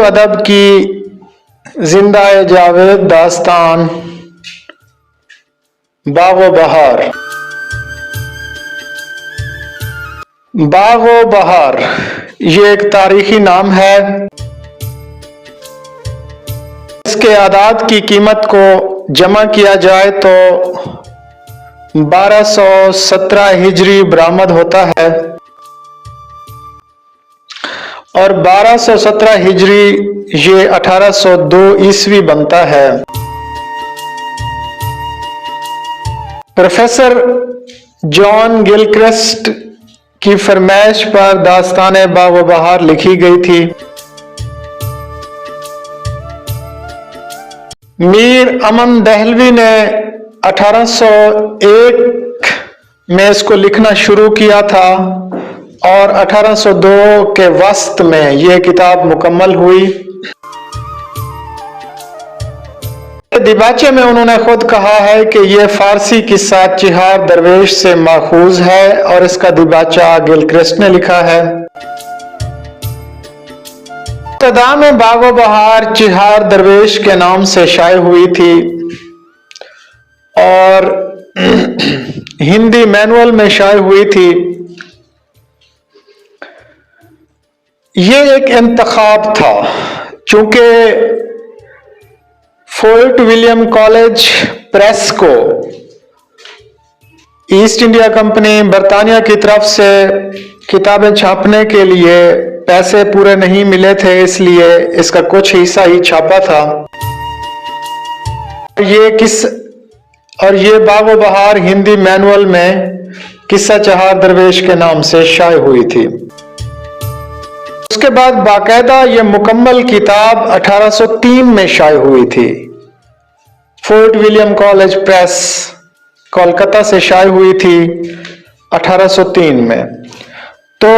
ادب کی زندہ جاوید داستان باغ و بہار۔ باغ و بہار یہ ایک تاریخی نام ہے۔ اس کے اعداد کی قیمت کو جمع کیا جائے تو 1217 ہجری برآمد ہوتا ہے اور 1217 ہجری یہ 1802 عیسوی بنتا ہے۔ پروفیسر جان گلکرسٹ کی فرمائش پر داستان باغ و بہار لکھی گئی تھی۔ میر امن دہلوی نے 1801 میں اس کو لکھنا شروع کیا تھا اور 1802 کے وسط میں یہ کتاب مکمل ہوئی۔ دیباچے میں انہوں نے خود کہا ہے کہ یہ فارسی قصہ چہار درویش سے ماخوذ ہے اور اس کا دیباچہ گلکرسٹ نے لکھا ہے۔ ابتدا میں باغ و بہار چہار درویش کے نام سے شائع ہوئی تھی اور ہندی مینول میں شائع ہوئی تھی۔ یہ ایک انتخاب تھا چونکہ فورٹ ولیم کالج پریس کو ایسٹ انڈیا کمپنی برطانیہ کی طرف سے کتابیں چھاپنے کے لیے پیسے پورے نہیں ملے تھے، اس لیے اس کا کچھ حصہ ہی چھاپا تھا۔ اور یہ باغ و بہار ہندی مینول میں قصہ چہار درویش کے نام سے شائع ہوئی تھی۔ اس کے بعد باقاعدہ یہ مکمل کتاب 1803 میں شائع ہوئی تھی۔ Fort William college press Kolkata سے شائع ہوئی تھی 1803 میں۔ تو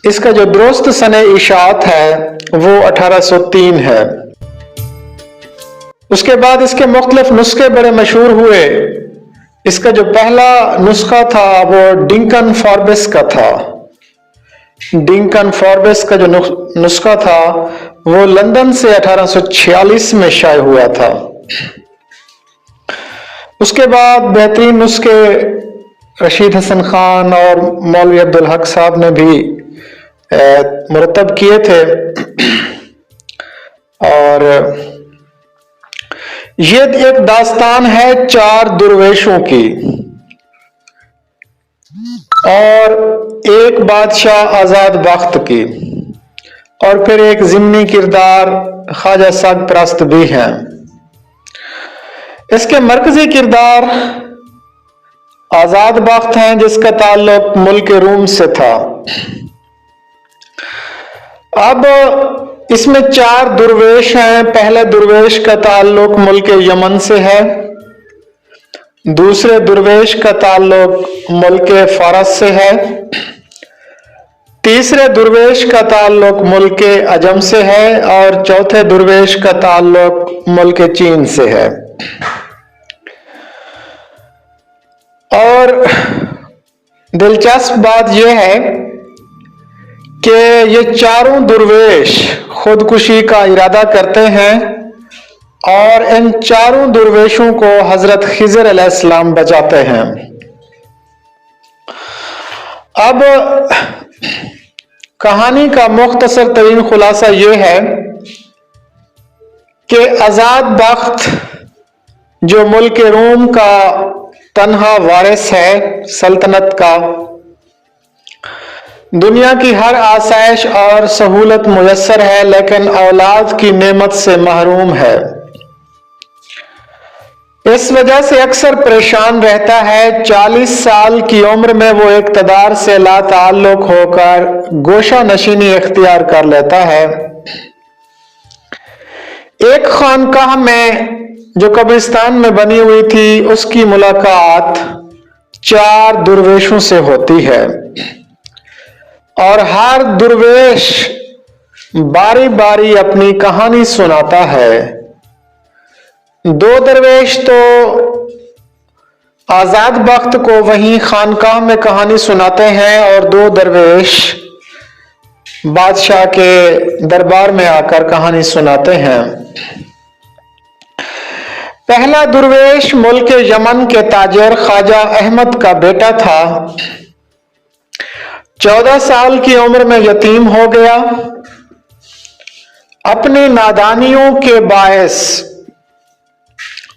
اس کا جو درست سن اشاعت ہے وہ 1803 ہے۔ اس کے بعد اس کے مختلف نسخے بڑے مشہور ہوئے۔ اس کا جو پہلا نسخہ تھا وہ ڈنکن فاربس کا تھا۔ ڈنکن فاربس کا جو نسخہ تھا وہ لندن سے 1846 میں شائع ہوا تھا۔ اس کے بعد بہترین نسخے رشید حسن خان اور مولوی عبدالحق صاحب نے بھی مرتب کیے تھے۔ اور یہ ایک داستان ہے چار درویشوں کی اور ایک بادشاہ آزاد بخت کی، اور پھر ایک ضمنی کردار خواجہ سگ پرست بھی ہیں۔ اس کے مرکزی کردار آزاد بخت ہیں جس کا تعلق ملک روم سے تھا۔ اب اس میں چار درویش ہیں۔ پہلے درویش کا تعلق ملک یمن سے ہے، دوسرے درویش کا تعلق ملک فارس سے ہے، تیسرے درویش کا تعلق ملک عجم سے ہے اور چوتھے درویش کا تعلق ملک چین سے ہے۔ اور دلچسپ بات یہ ہے کہ یہ چاروں درویش خودکشی کا ارادہ کرتے ہیں اور ان چاروں درویشوں کو حضرت خضر علیہ السلام بچاتے ہیں۔ اب کہانی کا مختصر ترین خلاصہ یہ ہے کہ آزاد بخت جو ملک روم کا تنہا وارث ہے سلطنت کا، دنیا کی ہر آسائش اور سہولت میسر ہے لیکن اولاد کی نعمت سے محروم ہے۔ اس وجہ سے اکثر پریشان رہتا ہے۔ 40 سال کی عمر میں وہ اقتدار سے لا تعلق ہو کر گوشہ نشینی اختیار کر لیتا ہے۔ ایک خانقاہ میں جو قبرستان میں بنی ہوئی تھی اس کی ملاقات چار درویشوں سے ہوتی ہے اور ہر درویش باری باری اپنی کہانی سناتا ہے۔ دو درویش تو آزاد بخت کو وہیں خانقاہ میں کہانی سناتے ہیں اور دو درویش बादशाह के दरबार में आकर कहानी सुनाते हैं। पहला दुर्वेश मुल्क यमन के ताजर ख्वाजा अहमद का बेटा था। 14 साल की उम्र में यतीम हो गया। अपनी नादानियों के बायस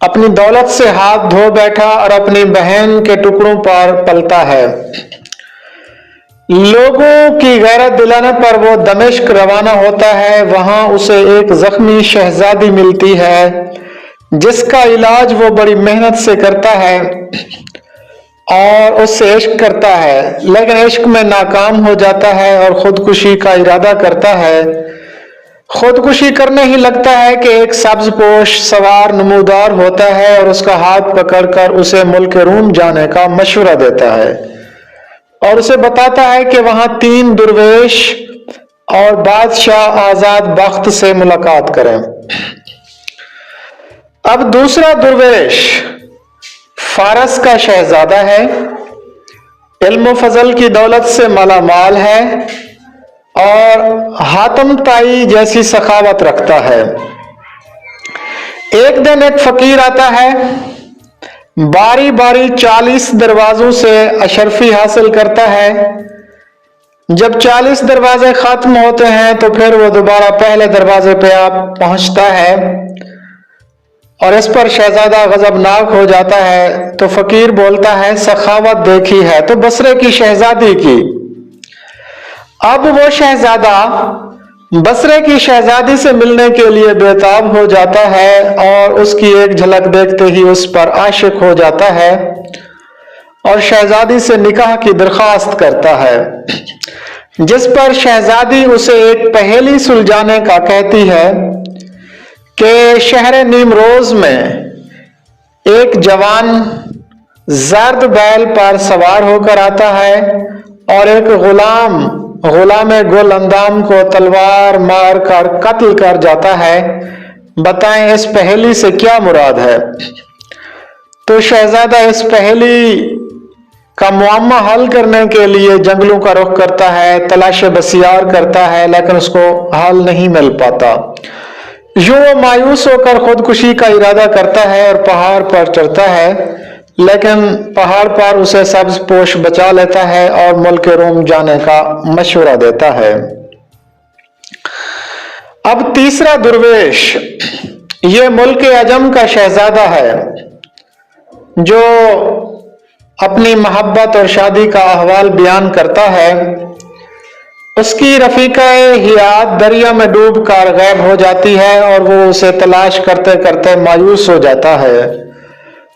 अपनी दौलत से हाथ धो बैठा और अपनी बहन के टुकड़ों पर पलता है। लोगों की गैरत दिलाने पर वो दमिश्क रवाना होता है। वहां उसे एक जख्मी शहजादी मिलती है जिसका इलाज वो बड़ी मेहनत से करता है और उससे इश्क करता है, लेकिन इश्क में नाकाम हो जाता है और खुदकुशी का इरादा करता है। खुदकुशी करने ही लगता है कि एक सब्जपोश सवार नमूदार होता है और उसका हाथ पकड़कर उसे मुल्क रूम जाने का मशवरा देता है और उसे बताता है कि वहां 3 दुर्वेश और बादशाह आजाद बख्त से मुलाकात करें। अब दूसरा दुर्वेश फारस का शहजादा है, इल्म फजल की दौलत से मालामाल है और हातम ताई जैसी सखावत रखता है। एक दिन एक फकीर आता है, बारी बारी 40 दरवाजों से अशरफी हासिल करता है। जब 40 दरवाजे खत्म होते हैं तो फिर वो दोबारा पहले दरवाजे पे आप पहुंचता है और इस पर शहजादा गजबनाक हो जाता है। तो फकीर बोलता है, सखावत देखी है तो बसरे की शहजादी की। अब वो शहजादा बसरे की शहजादी से मिलने के लिए बेताब हो जाता है और उसकी एक झलक देखते ही उस पर आशिक हो जाता है और शहजादी से निकाह की दरखास्त करता है, जिस पर शहजादी उसे एक पहेली सुलझाने का कहती है कि शहर नीमरोज में एक जवान जर्द बैल पर सवार होकर आता है और एक गुलाम गुल अंदाम को तलवार मार कर कत्ल कर जाता है। बताएं इस पहेली से क्या मुराद है। तो शहजादा इस पहेली का मुअम्मा हल करने के लिए जंगलों का रुख करता है, तलाश बसियार करता है, लेकिन उसको हल नहीं मिल पाता। यूं वो मायूस होकर खुदकुशी का इरादा करता है और पहाड़ पर चढ़ता है, लेकिन पहाड़ पर उसे सब्ज पोश बचा लेता है और मुल्क रोम जाने का मशवरा देता है। अब तीसरा दुर्वेश, ये मुल्क अजम का शहजादा है जो अपनी मोहब्बत और शादी का अहवाल बयान करता है। उसकी रफीका हियात दरिया में डूब कर गायब हो जाती है और वो उसे तलाश करते करते मायूस हो जाता है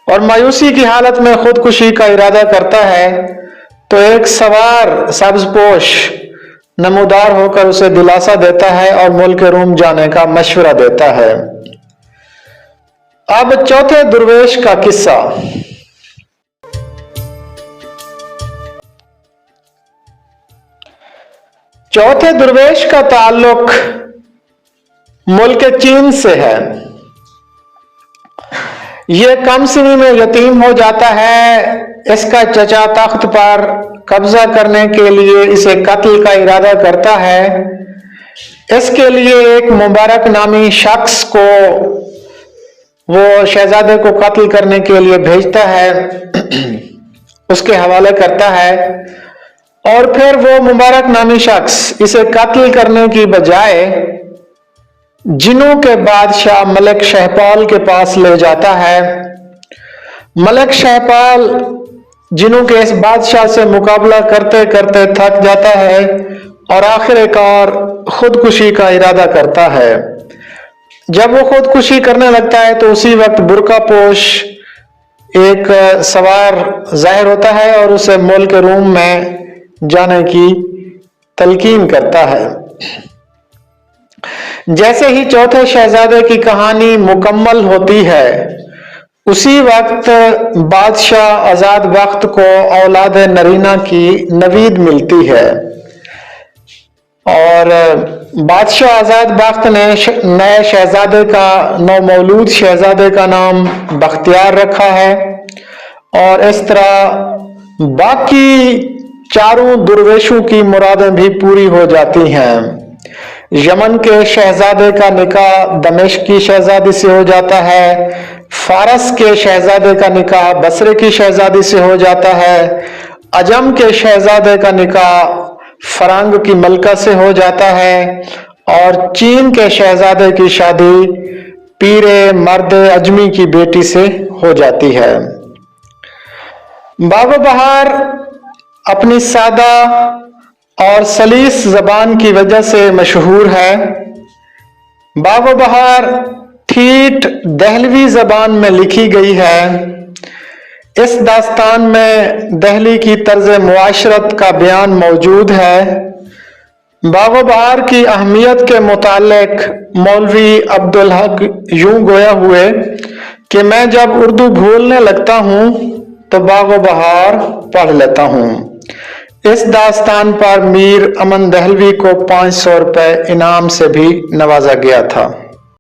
और मायूसी की हालत में खुदकुशी का इरादा करता है। तो एक सवार सब्जपोश नमूदार होकर उसे दिलासा देता है और मुल्क रूम जाने का मशवरा देता है। अब चौथे दुर्वेश का किस्सा। चौथे दुर्वेश का ताल्लुक मुल्क चीन से है। ये कम सिनी में यतीम हो जाता है। इसका चचा तख्त पर कब्जा करने के लिए इसे कत्ल का इरादा करता है। इसके लिए एक मुबारक नामी शख्स को वो शहजादे को कत्ल करने के लिए भेजता है, उसके हवाले करता है और फिर वो मुबारक नामी शख्स इसे कत्ल करने की बजाय जिनों के बादशाह मलिक शहपाल के पास ले जाता है। मलिक शहपाल जिनों के इस बादशाह से मुकाबला करते करते थक जाता है और आखिरकार खुदकुशी का इरादा करता है। जब वो खुदकुशी करने लगता है तो उसी वक्त बुरका पोश एक सवार जाहिर होता है और उसे मुल्क रूम में जाने की तलकीन करता है। जैसे ही चौथे शहजादे की कहानी मुकम्मल होती है, उसी वक्त बादशाह आजाद बख्त को औलाद नरीना की नवीद मिलती है और बादशाह आजाद बख्त ने नए शहजादे का नौमौलूद शहजादे का नाम बख्तियार रखा है और इस तरह बाकी चारों दुर्वेशों की मुरादें भी पूरी हो जाती हैं। यमन के शहजादे का निकाह दमिश्क की शहजादी से हो जाता है, फारस के शहजादे का निकाह बसरे की शहजादी से हो जाता है, अजम के शहजादे का निकाह फरांग की मलका से हो जाता है और चीन के शहजादे की शादी पीरे मर्द अजमी की बेटी से हो जाती है। बागो बहार अपनी सादा और सलीस जबान की वजह से मशहूर है। बागो बहार ठीठ दहलवी जबान में लिखी गई है। इस दास्तान में दहली की तर्ज मुआशरत का बयान मौजूद है। बागो बहार की अहमियत के मुतालिक मौलवी अब्दुल हक यूं गोया हुए कि मैं जब उर्दू भूलने लगता हूँ तो बागो बहार पढ़ लेता हूँ। इस दास्तान पर मीर अमन दहलवी को 500 रुपये इनाम से भी नवाजा गया था।